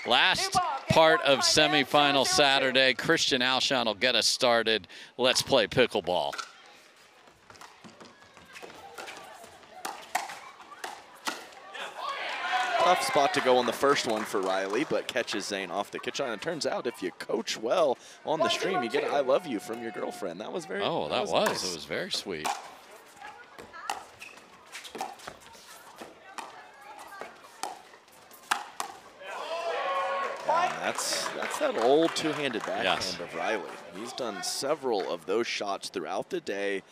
Last part of semifinal Saturday. Christian Alshon will get us started. Let's play pickleball. Tough spot to go on the first one for Riley, but catches Zane off the kitchen. And it turns out if you coach well on the stream, you get "I love you" from your girlfriend. That was very Oh, that was nice. It was very sweet. That's that old two-handed backhand Yes. of Riley. He's done several of those shots throughout the day,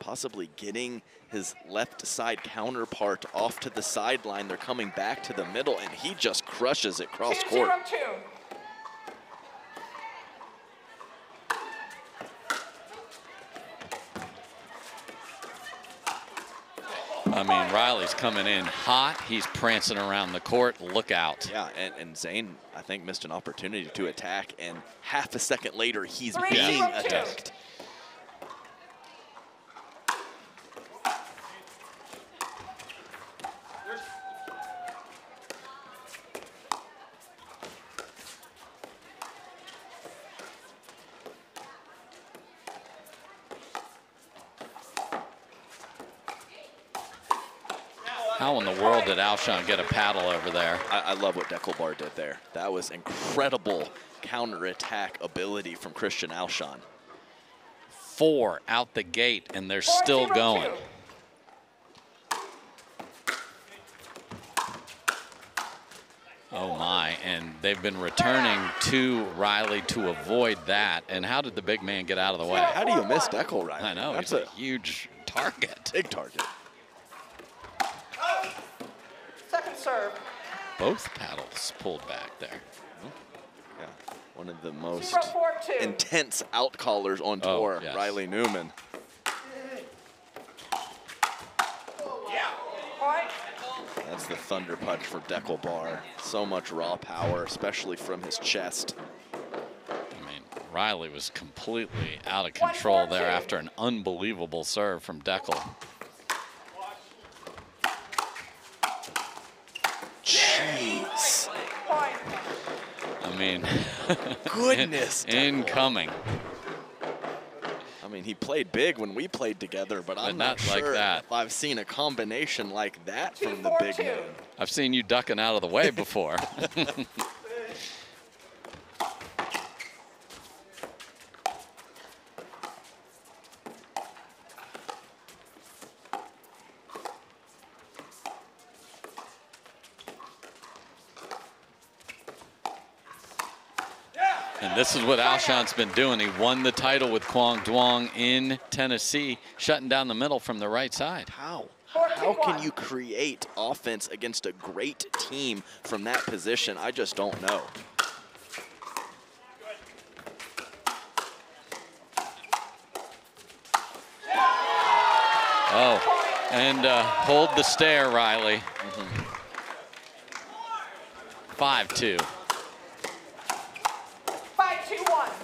possibly getting his left side counterpart off to the sideline. They're coming back to the middle, and he just crushes it cross court. 2-0-2. I mean, Riley's coming in hot. He's prancing around the court. Look out. Yeah, and Zane, I think, missed an opportunity to attack, and half a second later, he's 3-0-2. being attacked. How in the world did Alshon get a paddle over there? I love what Dekel did there. That was incredible counterattack ability from Christian Alshon. 4 out the gate, and they're still 4-0-2. going. Oh my, and they've been returning to Riley to avoid that. And how did the big man get out of the way? How do you miss Dekel, Riley? I know, That's he's a huge target. big target. Second serve. Both paddles pulled back there. Yeah, one of the most 0-4-2. intense outcallers on Oh, tour, yes. Riley Newman. Point. That's the thunder punch for Dekel. So much raw power, especially from his chest. I mean, Riley was completely out of control there after an unbelievable serve from Dekel. Jeez. Point. I mean, Goodness. incoming. I mean, he played big when we played together, but I'm not not like sure that. if I've seen a combination like that from the big 2-4-2. man. I've seen you ducking out of the way before. And this is what Alshon's been doing. He won the title with Kwang Duong in Tennessee, shutting down the middle from the right side. How? 4-2-1. How can you create offense against a great team from that position? I just don't know. Oh, and hold the stare, Riley. 5-2. 5-2-1.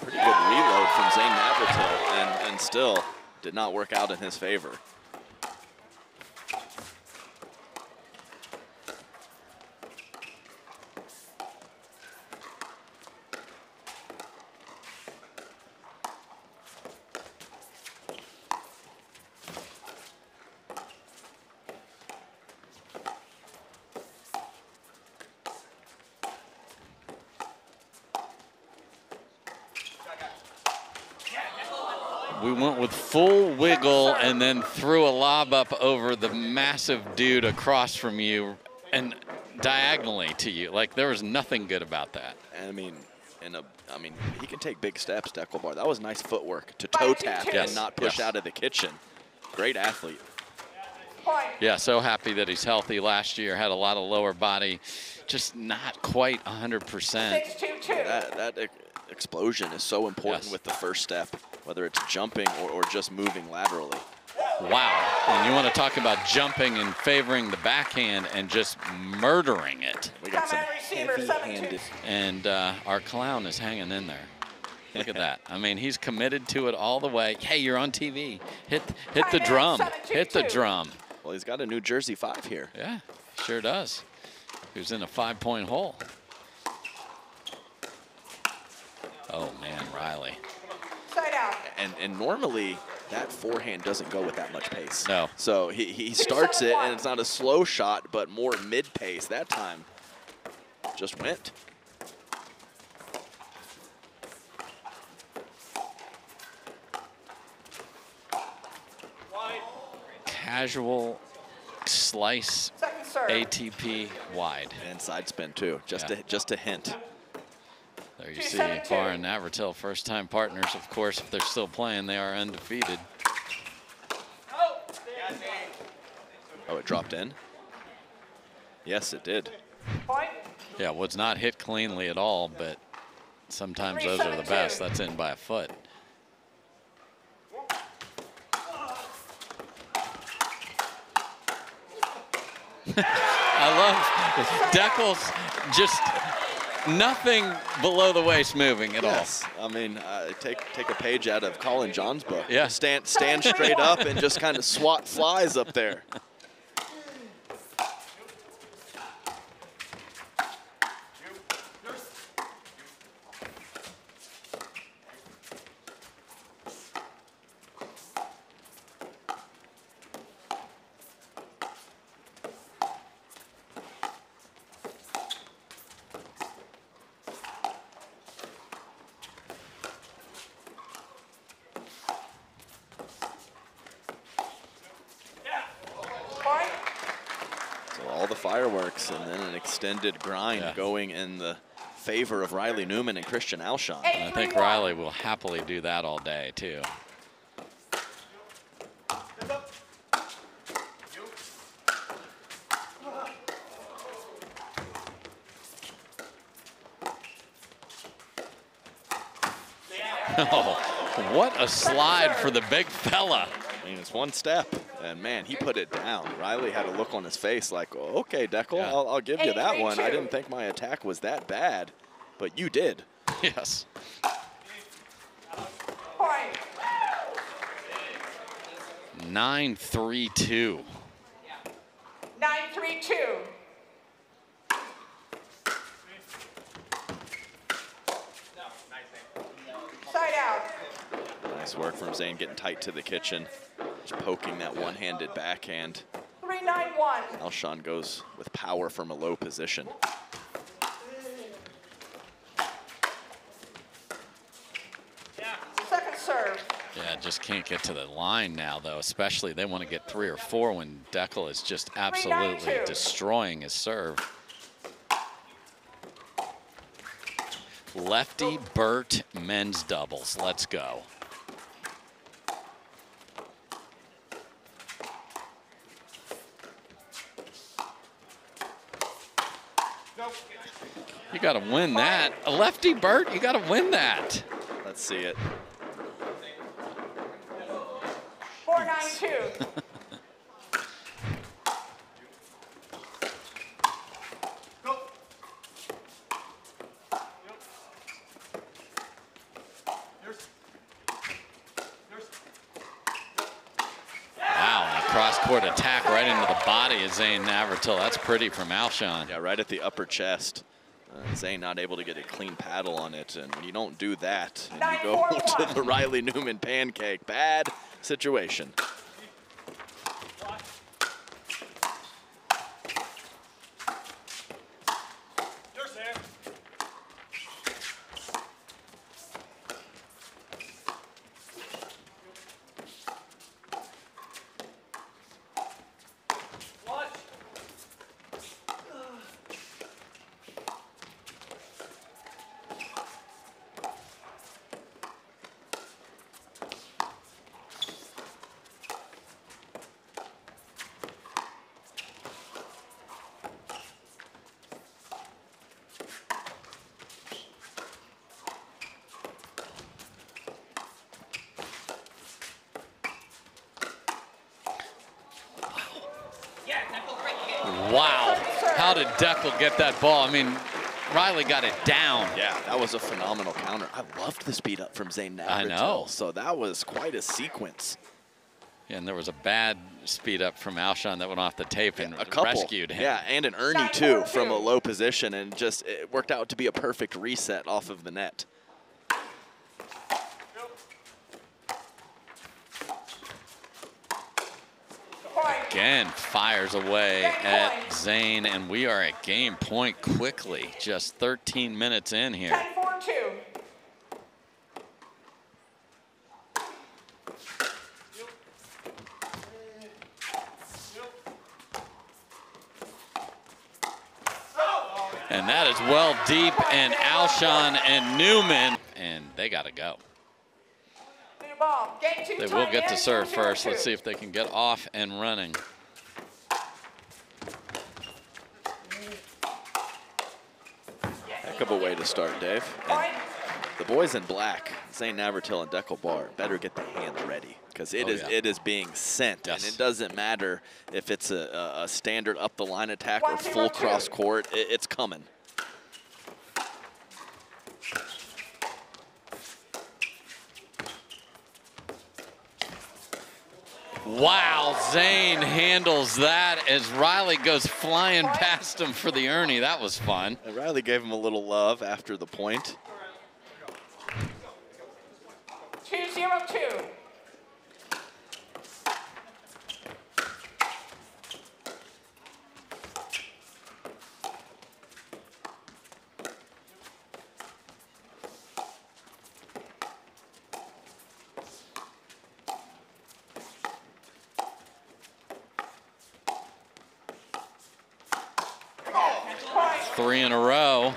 Pretty good reload from Zane Navratil, and still did not work out in his favor. We went with full wiggle and then threw a lob up over the massive dude across from you and diagonally to you. Like, there was nothing good about that. And I mean, he can take big steps, Dekel. That was nice footwork to toe tap Yes, and not push yes. out of the kitchen. Great athlete. Point. Yeah, so happy that he's healthy. Last year had a lot of lower body, just not quite 100%. 6-2-2. That explosion is so important Yes. with the first step, whether it's jumping or just moving laterally. Wow. And you want to talk about jumping and favoring the backhand and just murdering it. We got some Come on, receiver, heavy-handed. 7-2. And our clown is hanging in there. Look at that. I mean, he's committed to it all the way. Hey, you're on TV. Hit the drum. Hit the drum. Well, he's got a New Jersey 5 here. Yeah, sure does. He was in a 5-point hole. Oh, man, Riley. Side out. And normally that forehand doesn't go with that much pace. No. So he starts it, and it's not a slow shot, but more mid-pace. That time just went. Casual slice Second serve. ATP wide. And side spin too, just a hint. There you see Barr and Navratil, first-time partners, of course. If they're still playing, they are undefeated. Oh, it dropped in? Yes, it did. Point. Yeah, was not hit cleanly at all, but sometimes those are the best. That's in by a foot. I love Dekel's just nothing below the waist moving at all. I mean, take a page out of Colin John's book. Yeah. Stand straight up and just kind of swat flies up there. All the fireworks and then an extended grind going in the favor of Riley Newman and Christian Alshon. And I think Riley will happily do that all day, too. Oh, what a slide for the big fella. I mean, it's one step, and man, he put it down. Riley had a look on his face like, oh, okay, Dekel, I'll give you that one. I didn't think my attack was that bad, but you did. Yes. Point. 9-3-2. 9-3-2. Side out. Nice work from Zane getting tight to the kitchen. Just poking that one-handed backhand. 3-9-1. Alshon goes with power from a low position. Second serve. Yeah, just can't get to the line now, though. Especially they want to get 3 or 4 when Dekel is just absolutely destroying his serve. Lefty Burt men's doubles. Let's go. You got to win that. A lefty Burt, you got to win that. Let's see it. 4-9-2. Cross-court attack right into the body of Zane Navratil. That's pretty from Alshon. Yeah, right at the upper chest. Zane not able to get a clean paddle on it. And when you don't do that, and you go to the Riley Newman pancake, bad situation. Wow, how did Dekel get that ball? I mean, Riley got it down. Yeah, that was a phenomenal counter. I loved the speed up from Zane Navratil. I know. So that was quite a sequence. Yeah, and there was a bad speed up from Alshon that went off the tape and rescued him. Yeah, and an Ernie too from a low position, and just it worked out to be a perfect reset off of the net. again fires away at Zane, and we are at game point quickly. Just 13 minutes in here. 10-4-2. And that is well deep, and Alshon and Newman, and they got to go. New ball. Game 2. They will get to serve first. Let's see if they can get off and running. Heck of a way to start, Dave. And the boys in black, Zane, Navratil, and Dekel better get the hands ready, because it is being sent. Yes. And it doesn't matter if it's a standard up the line attack or full cross court, it's coming. Wow, Zane handles that as Riley goes flying past him for the Ernie. That was fun. And Riley gave him a little love after the point. 2-0-2. Three in a row.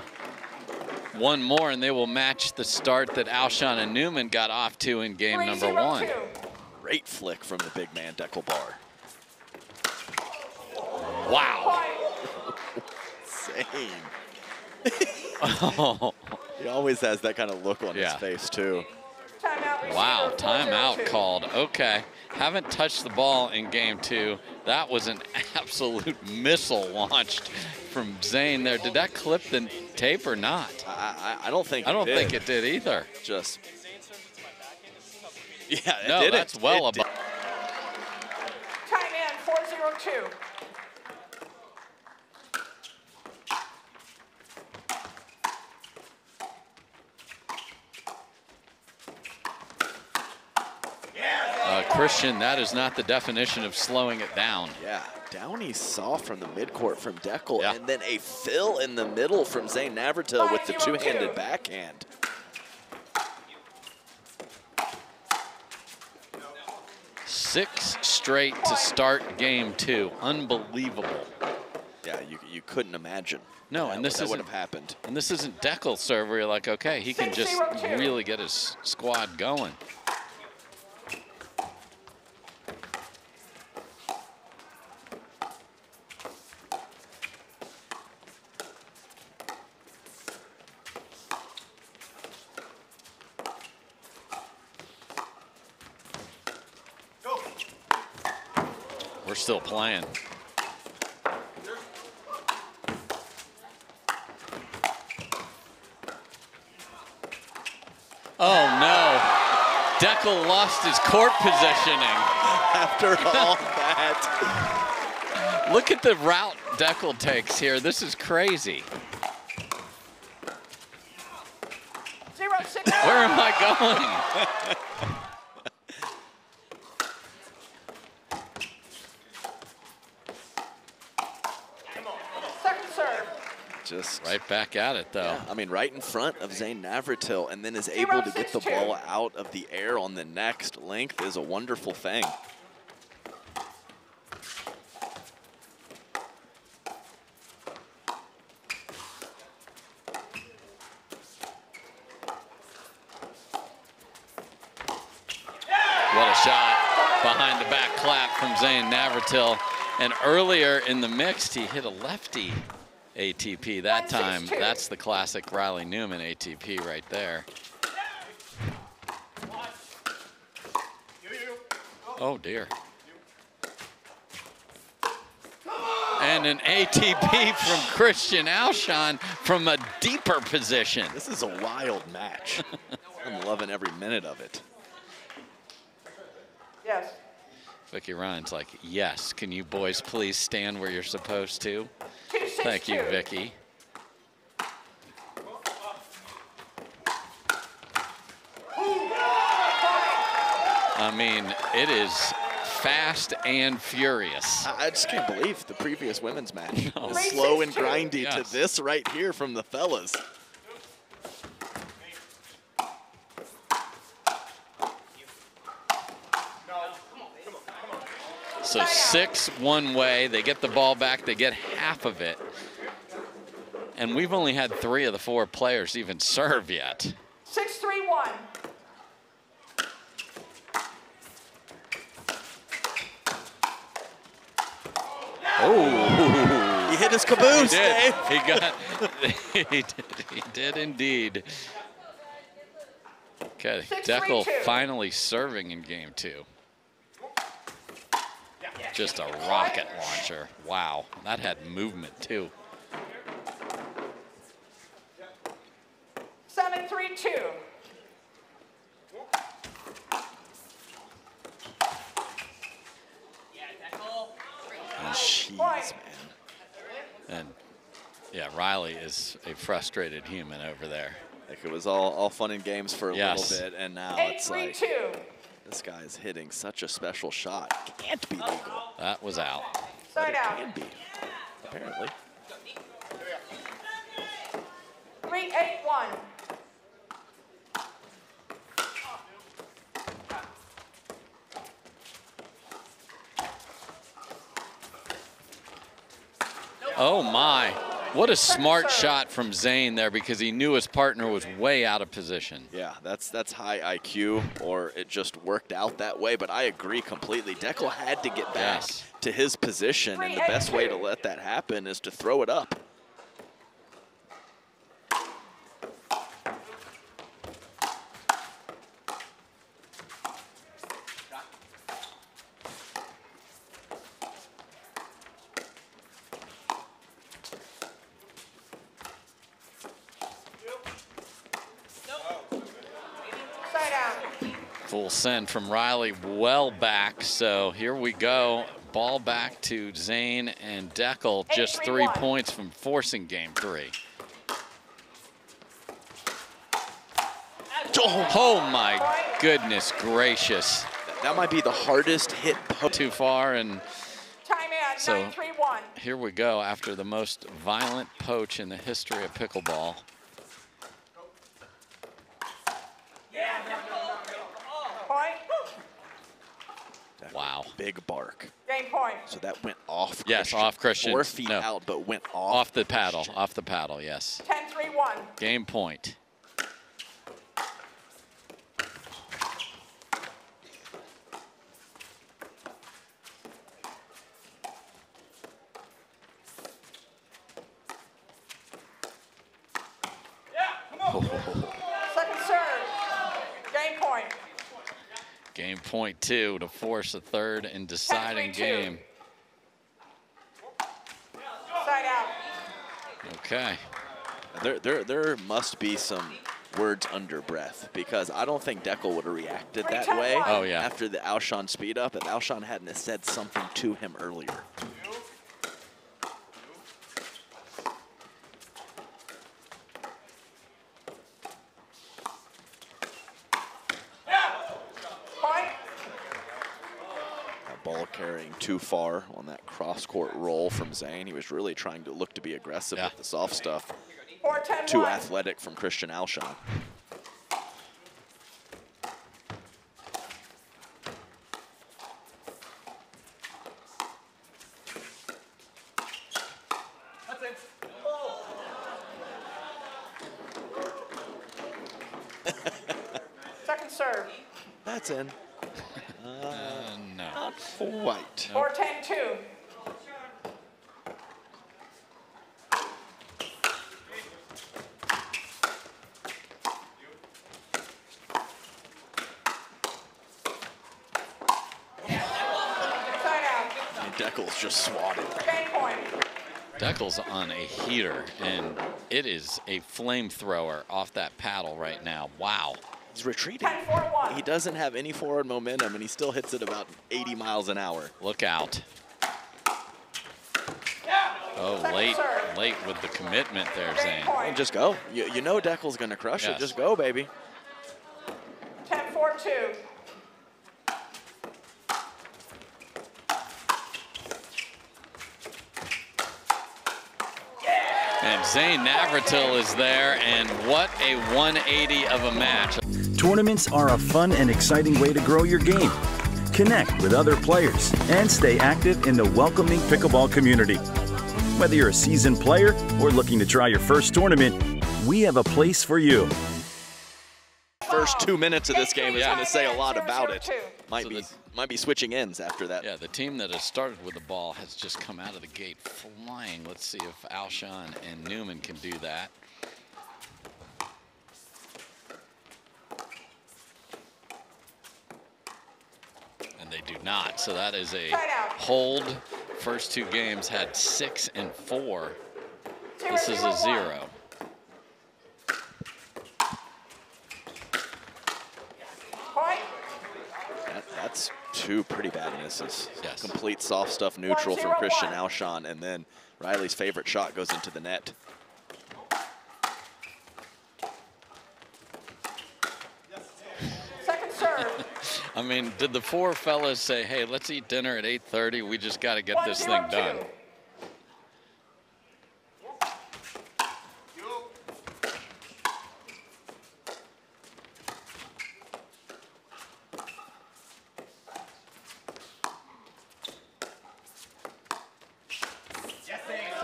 One more, and they will match the start that Alshon and Newman got off to in game number 1. Great flick from the big man, Dekel. Wow. Zane. Oh. He always has that kind of look on his face, too. Timeout. Wow, timeout called. Okay. Haven't touched the ball in game 2. That was an absolute missile launched from Zane there. Did that clip the tape or not? I don't think I don't think it did either. Just, yeah, it no, did. That's well above. Time in, 4-0-2. Christian, that is not the definition of slowing it down. Yeah, Downey saw from the midcourt from Dekel, Yeah. and then a fill in the middle from Zane Navratil with the two-handed backhand. Six straight to start game 2. Unbelievable. Yeah, you couldn't imagine. No, and this would have happened. And this isn't Dekel serve where you're like, okay, he can just 6-0-2. really get his squad going. We're still playing. Oh no, Dekel lost his court positioning. After all that. Look at the route Dekel takes here. This is crazy. 0-6. Where am I going? Second serve. Just Right back at it, though. yeah, I mean, right in front of Zane Navratil, and then is able to get the 0-6-2. ball out of the air on the next length is a wonderful thing. What a shot behind the back clap from Zane Navratil. And earlier in the mixed, he hit a lefty ATP that time. 1-6-2. That's the classic Riley Newman ATP right there. Oh, dear. And an ATP from Christian Alshon from a deeper position. This is a wild match. I'm loving every minute of it. Yes. Vicky Ryan's like, yes, can you boys please stand where you're supposed to? 2-6-2. Thank you, Vicky. I mean, it is fast and furious. I just can't believe the previous women's match No. was slow and 3-6-2. grindy Yes. to this right here from the fellas. So 6 one way. They get the ball back. They get half of it. And we've only had 3 of the 4 players even serve yet. 6-3-1. Oh, He hit his caboose, he did. Dave. He got. He did indeed. Okay, 6-3-2. Dekel finally serving in game 2. Just a rocket launcher. Wow, that had movement too. 7-3-2. Jeez, Point. man. And yeah, Riley is a frustrated human over there. Like it was all fun and games for a Yes. little bit, and now it's like 8-3-2. this guy is hitting such a special shot. Can't be legal. That was out. But Side it out. can be, apparently. 3-8-1. Oh my. What a smart shot from Zane there, because he knew his partner was way out of position. Yeah, that's high IQ, or it just worked out that way. But I agree completely. Dekel had to get back Yes. to his position, and the best way to let that happen is to throw it up. Side out. Full send from Riley, well back. So here we go. Ball back to Zane and Dekel. Just 3 8-3-1. points from forcing game 3. Oh my goodness gracious. That might be the hardest hit post. Too far, and Time in. So- 9-3-1. here we go after the most violent poach in the history of pickleball. Point. Wow. Big bark. Game point. So that went off. Yes, off Christian. 4 feet No. out, but went Off the paddle, Christian. off the paddle, yes. 10-3-1. Game point. Second serve. Game point. Game point 2 to force a third and deciding 10-3-2. game. Side out. Okay. There must be some words under breath, because I don't think Dekel would have reacted that 3-10-1. way Oh, yeah. after the Alshon speed up, if Alshon hadn't have said something to him earlier. Point. That ball carrying too far on that cross-court roll from Zane. He was really trying to look to be aggressive Yeah. with the soft stuff. 4-10-1. Too athletic from Christian Alshon. Second serve. That's in. No. Not quite. 4-10-2. Side out. And Dekel's just swatted. Game point. Dekel's on a heater, and it is a flamethrower off that paddle right now. Wow. He's retreating. 10-4-1. He doesn't have any forward momentum, and he still hits it about 80 miles an hour. Look out. Oh, late with the commitment there, Game Zane. And point. just go. You know Dekel's going to crush it. Yes. Just go, baby. 10-4-2. And Zane Navratil is there, and what a 180 of a match. Tournaments are a fun and exciting way to grow your game. Connect with other players and stay active in the welcoming pickleball community. Whether you're a seasoned player or looking to try your first tournament, we have a place for you. First 2 minutes of this game is going to say a lot about it. 0-2. Might be switching ends after that. Yeah, the team that has started with the ball has just come out of the gate flying. Let's see if Alshon and Newman can do that. And they do not, so that is a hold. First 2 games had 6 and 4. This is a 0. Point. That's 2 pretty bad misses. Yes. Complete soft stuff neutral from 1-0-1. Christian Alshon, and then Riley's favorite shot goes into the net. Second serve. I mean, did the 4 fellas say, hey, let's eat dinner at 8:30? We just got to get this thing 1-0-2. done.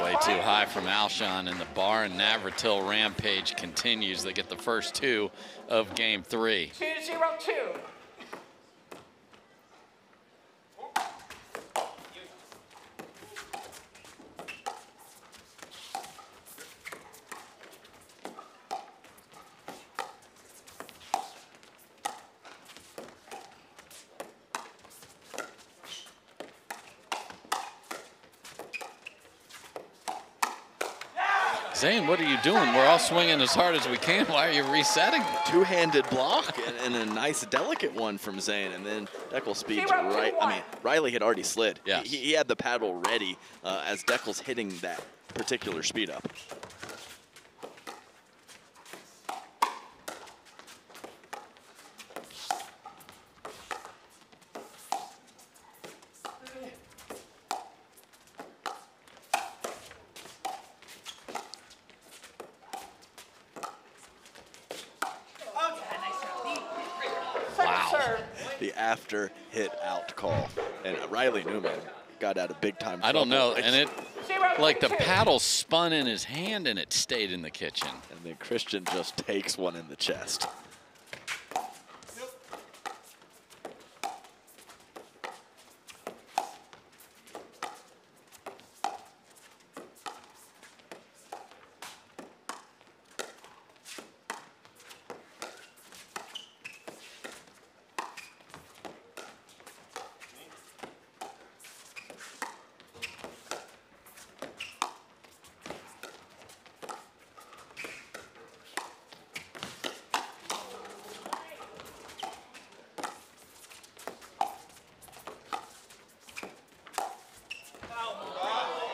Way too high from Alshon, and the Bar and Navratil rampage continues. They get the first 2 of game 3. 2-0-2. Zane, what are you doing? We're all swinging as hard as we can. Why are you resetting? Two-handed block and a nice delicate one from Zane, and then Dekel speeds right. I mean, Riley had already slid. Yes. He had the paddle ready as Dekel's hitting that particular speed up. The after hit out call, and Riley Newman got out of big time trouble. I don't know, and it, 0-2. like the paddle spun in his hand and it stayed in the kitchen. And then Christian just takes one in the chest.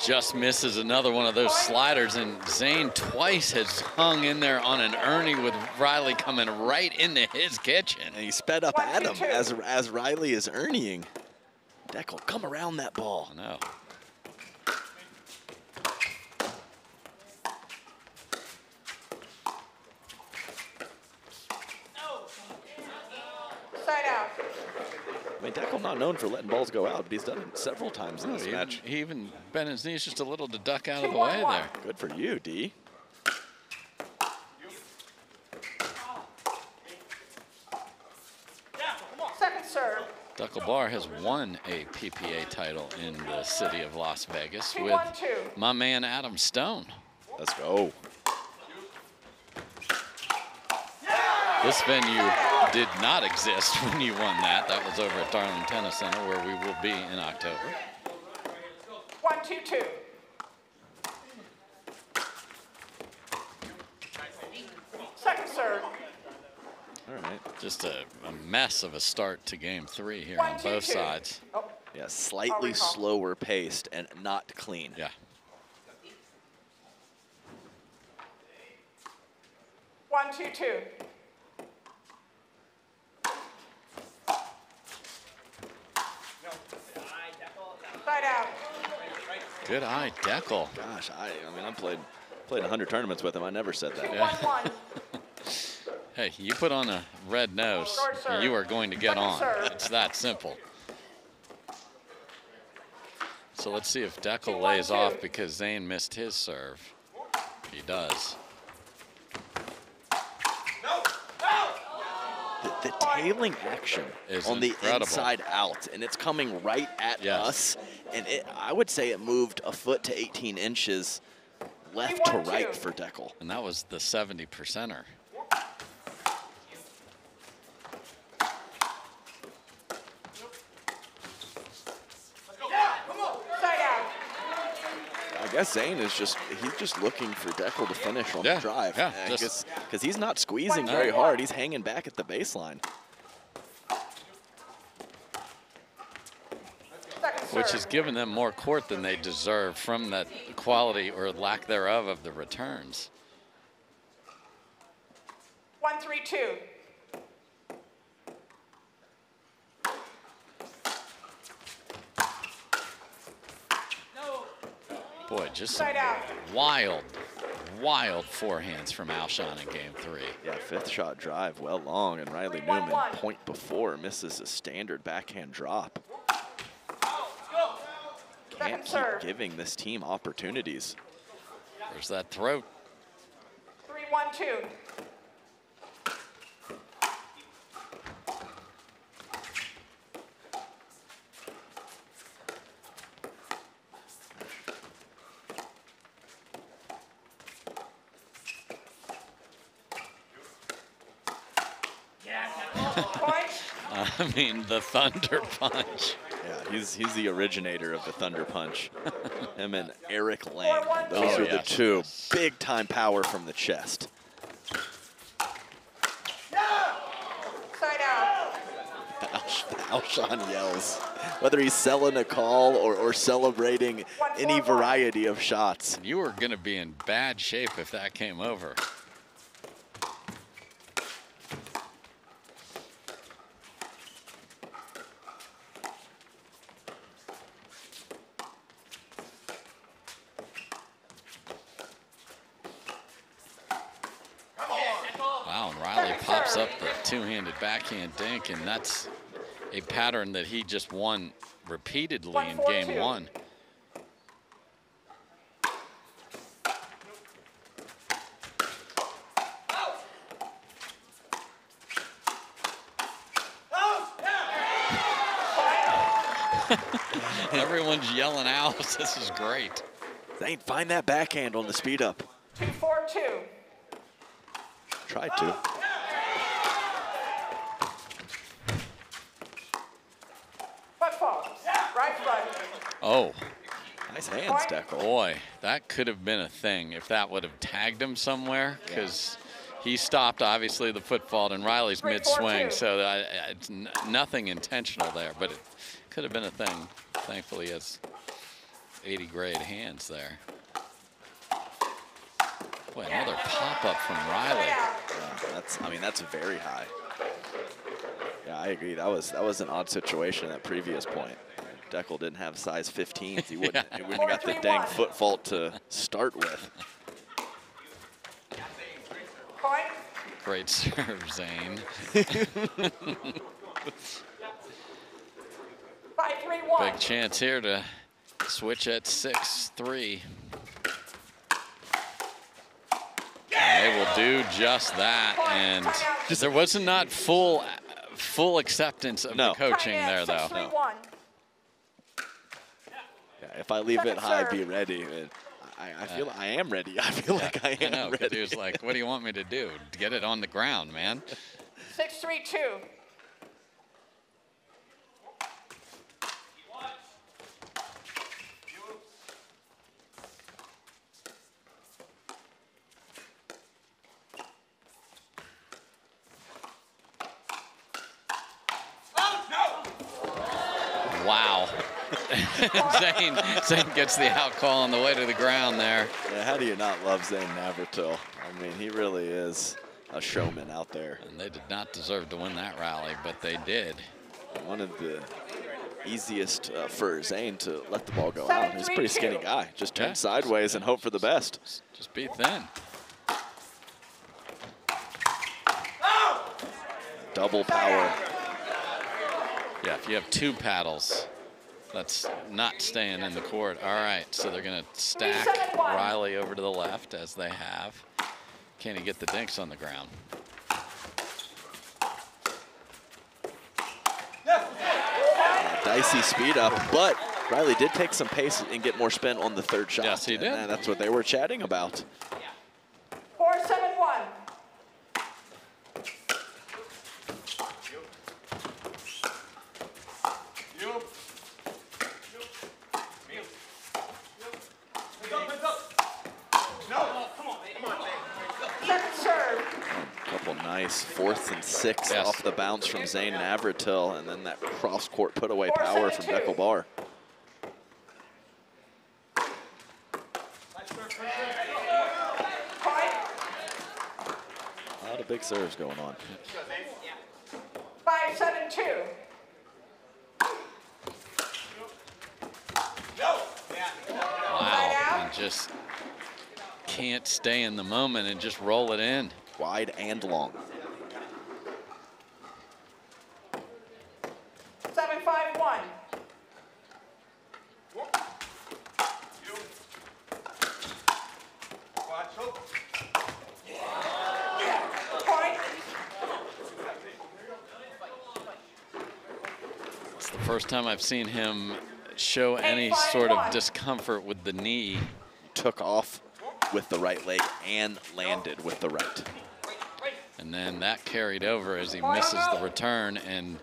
Just misses another one of those sliders, and Zane twice has hung in there on an Ernie with Riley coming right into his kitchen. And he sped up at him as Riley is Ernieing. Dekel, come around that ball. I know. Side out. I mean, Dekel not known for letting balls go out, but he's done it several times in this match. He even bent his knees just a little to duck out of the way there. Good for you, D. Second serve. Dekel Bar has won a PPA title in the city of Las Vegas with 2-1-2. my man Adam Stone. Let's go. This venue did not exist when you won that. That was over at Darling Tennis Center, where we will be in October. 1-2-2. Second serve. All right. Just a mess of a start to game 3 here on both 1-2-2. sides. Oh, Yeah, slightly recall. slower paced and not clean. Yeah. 1-2-2. Side out. Good eye, Dekel. Gosh, I mean, I played Played 100 tournaments with him. I never said that. Yeah. 1-1. Hey, you put on a red nose, you are going to get on. It's that simple. So let's see if Dekel lays off because Zane missed his serve. He does. The tailing action on the inside out, and it's coming right at us. And I would say it moved a foot to 18 inches left to right for Dekel. And that was the 70%er. I guess Zane is he's just looking for Dekel to finish on the drive. Yeah, because he's not squeezing very hard. He's hanging back at the baseline. Which has given them more court than they deserve from that quality or lack thereof of the returns. 1-3-2. Boy, just some wild forehands from Alshon in game 3. Yeah, 5th shot drive, well long, and Riley Newman, point before, misses a standard backhand drop. Can't keep giving this team opportunities. There's that throat. 3-1-2. I mean, the Thunder Punch. Yeah, he's the originator of the Thunder Punch. Him and Eric Lang. Those are the two. Big time power from the chest. Side out. Alshon yells. Whether he's selling a call or celebrating any variety of shots. You were going to be in bad shape if that came over. Pops up the two-handed backhand dink, and that's a pattern that he just won repeatedly in game 1. Everyone's yelling out. This is great. Zane, find that backhand on the speed up. 2-4-2. Tried to. Oh. Nice hands, Dekel. Boy, that could have been a thing if that would have tagged him somewhere, because he stopped, obviously, the foot fault, and Riley's mid-swing, so it's nothing intentional there, but it could have been a thing. Thankfully, he has 80-grade hands there. Boy, another pop-up from Riley. Yeah, that's very high. Yeah, I agree. That was an odd situation at that previous point. Dekel didn't have size 15s. He wouldn't have got the dang foot fault to start with. Great serve, Zane. 5-3-1. Big chance here to switch at 6-3. They will do just that, and there was not full acceptance of the coaching there, though. No. Yeah, if I leave it high, be ready. I feel I am ready. I feel like I am ready. He was like, "What do you want me to do? Get it on the ground, man." 6-3-2. Wow. Zane gets the out call on the way to the ground there. Yeah, how do you not love Zane Navratil? I mean, he really is a showman out there. And they did not deserve to win that rally, but they did. One of the easiest for Zane to let the ball go out. He's a pretty skinny guy. Just turn sideways and hope for the best. Just be thin. Double power. Yeah, if you have 2 paddles, that's not staying in the court. All right, so they're going to stack Riley over to the left, as they have. Can he get the dinks on the ground? Dicey speed up, but Riley did take some pace and get more spin on the 3rd shot. Yes, he did. And that's what they were chatting about. 4-7-1. Nice 4th and 6 off the bounce from Zane Navratil, and then that cross-court put-away power from Dekel. A lot of big serves going on. 5-7-2. Wow, and just can't stay in the moment and just roll it in. Wide and long. 7-5-1. It's the first time I've seen him show any sort of discomfort with the knee. Took off with the right leg and landed with the right. And then that carried over as he misses the return. And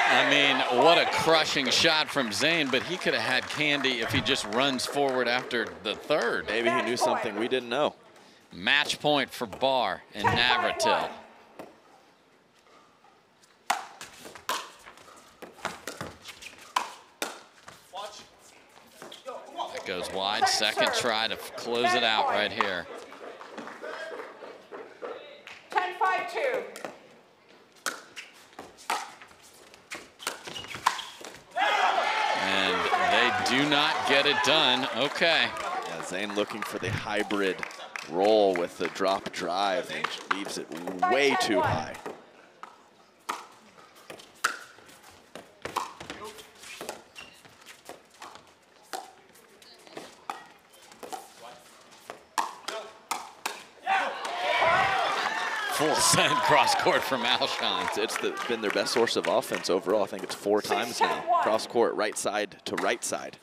I mean, what a crushing shot from Zane, but he could have had candy if he just runs forward after the 3rd. Maybe he knew something we didn't know. Match point for Barr and Navratil. That goes wide. Second try to close it out right here. 10-5-2. And they do not get it done. Okay. Yeah, Zane looking for the hybrid roll with the drop drive and leaves it way too high. Full send cross court from Alshon. It's been their best source of offense overall. I think it's 4 times now. Cross court, right side to right side.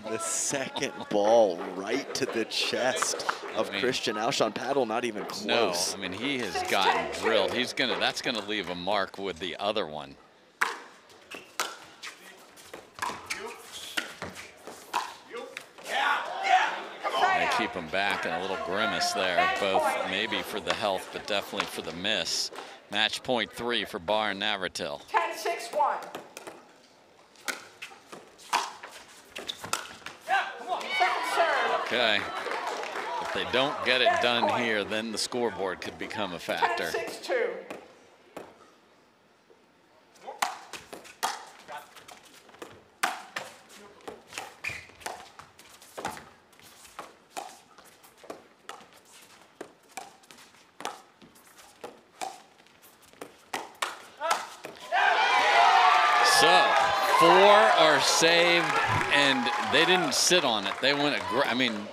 The second ball right to the chest of Christian Alshon. Paddle not even close. No, I mean, he has gotten drilled. That's gonna leave a mark with the other one. They keep him back, and a little grimace there, both maybe for the health, but definitely for the miss. Match point 3 for Barr and Navratil. 10-6-1. Okay. If they don't get it done here, then the scoreboard could become a factor. 10-6-2. So 4 are saved, and they didn't sit on it. They went, I mean,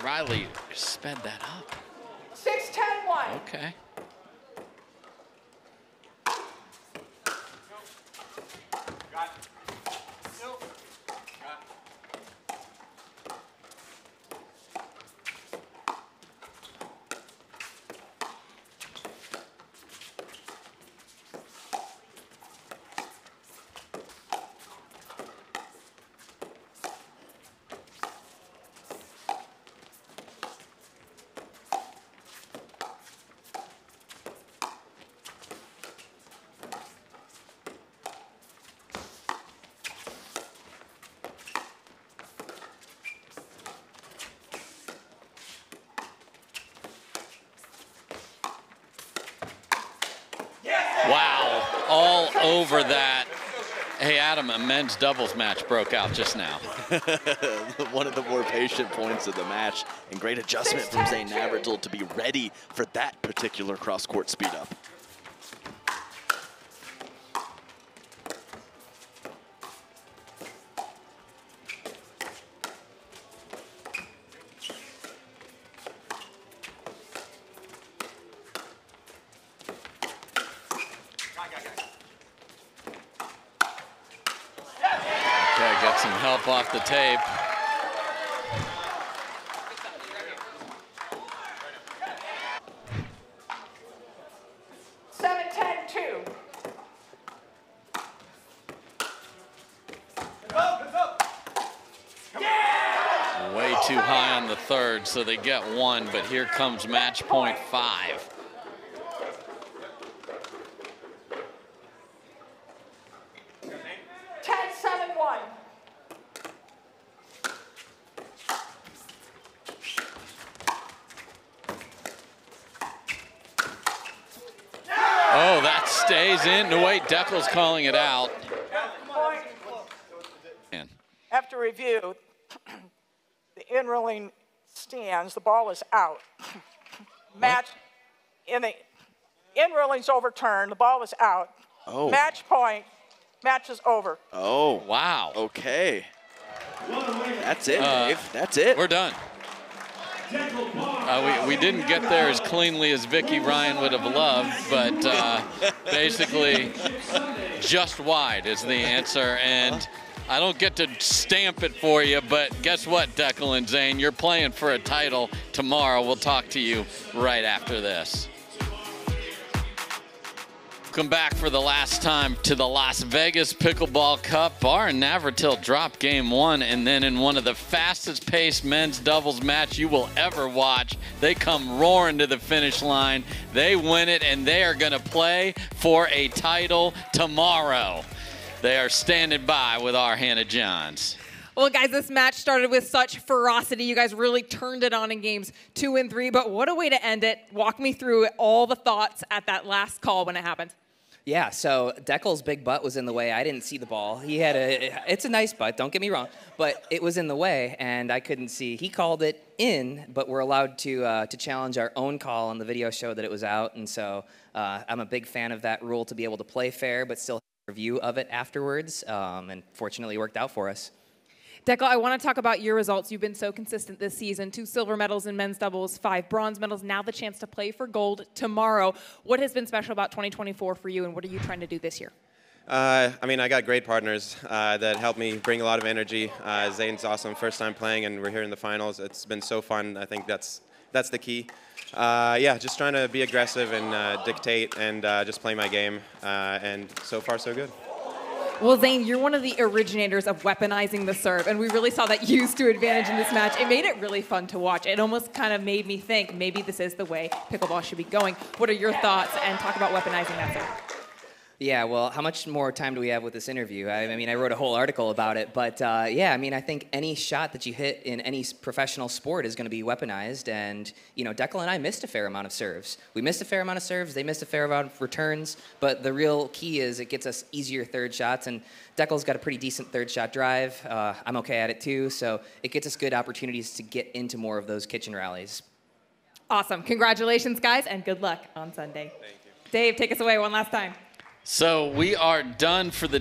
Riley sped that up. 6-10-1. Okay. all over that. Hey, Adam, a men's doubles match broke out just now. One of the more patient points of the match, and great adjustment from Zane Navratil to be ready for that particular cross-court speed up. Get some help off the tape. Seven, 10-2. Way too high on the third, so they get one, but here comes match point 5. Oh, that stays in. No, wait, Dekel's calling it out. After review, the in-rolling stands, the ball is out. Match, in the in-rolling's overturned, the ball is out. Oh. Match point, match is over. Oh. Wow. Okay. That's it, Dave. That's it. We're done. We didn't get there as cleanly as Vicky Ryan would have loved, but basically just wide is the answer. And I don't get to stamp it for you, but guess what, Dekel and Zane? You're playing for a title tomorrow. We'll talk to you right after this. Welcome back for the last time to the Las Vegas Pickleball Cup. Barr and Navratil dropped game 1, and then in one of the fastest paced men's doubles match you will ever watch, they come roaring to the finish line. They win it, and they are going to play for a title tomorrow. They are standing by with our Hannah Johns. Well, guys, this match started with such ferocity. You guys really turned it on in games 2 and 3, but what a way to end it. Walk me through all the thoughts at that last call when it happened. Yeah, so Dekel's big butt was in the way. I didn't see the ball. He had it's a nice butt, don't get me wrong, but it was in the way, and I couldn't see. He called it in, but we're allowed to challenge our own call on the video show that it was out, and so I'm a big fan of that rule to be able to play fair, but still have a review of it afterwards, and fortunately it worked out for us. Dekel, I want to talk about your results. You've been so consistent this season. 2 silver medals in men's doubles, 5 bronze medals, now the chance to play for gold tomorrow. What has been special about 2024 for you, and what are you trying to do this year? I mean, I got great partners that helped me bring a lot of energy. Zane's awesome, first time playing, and we're here in the finals. It's been so fun. I think that's the key. Yeah, just trying to be aggressive and dictate and just play my game, and so far so good. Well, Zane, you're one of the originators of weaponizing the serve, and we really saw that used to advantage in this match. It made it really fun to watch. It almost kind of made me think maybe this is the way pickleball should be going. What are your thoughts? And talk about weaponizing that serve. Yeah, well, how much more time do we have with this interview? I mean, I wrote a whole article about it, but yeah, I mean, I think any shot that you hit in any professional sport is going to be weaponized, and, you know, Dekel and I missed a fair amount of serves. We missed a fair amount of serves, they missed a fair amount of returns, but the real key is it gets us easier third shots, and Dekel's got a pretty decent third shot drive. I'm okay at it too, so it gets us good opportunities to get into more of those kitchen rallies. Awesome. Congratulations, guys, and good luck on Sunday. Thank you. Dave, take us away one last time. So we are done for the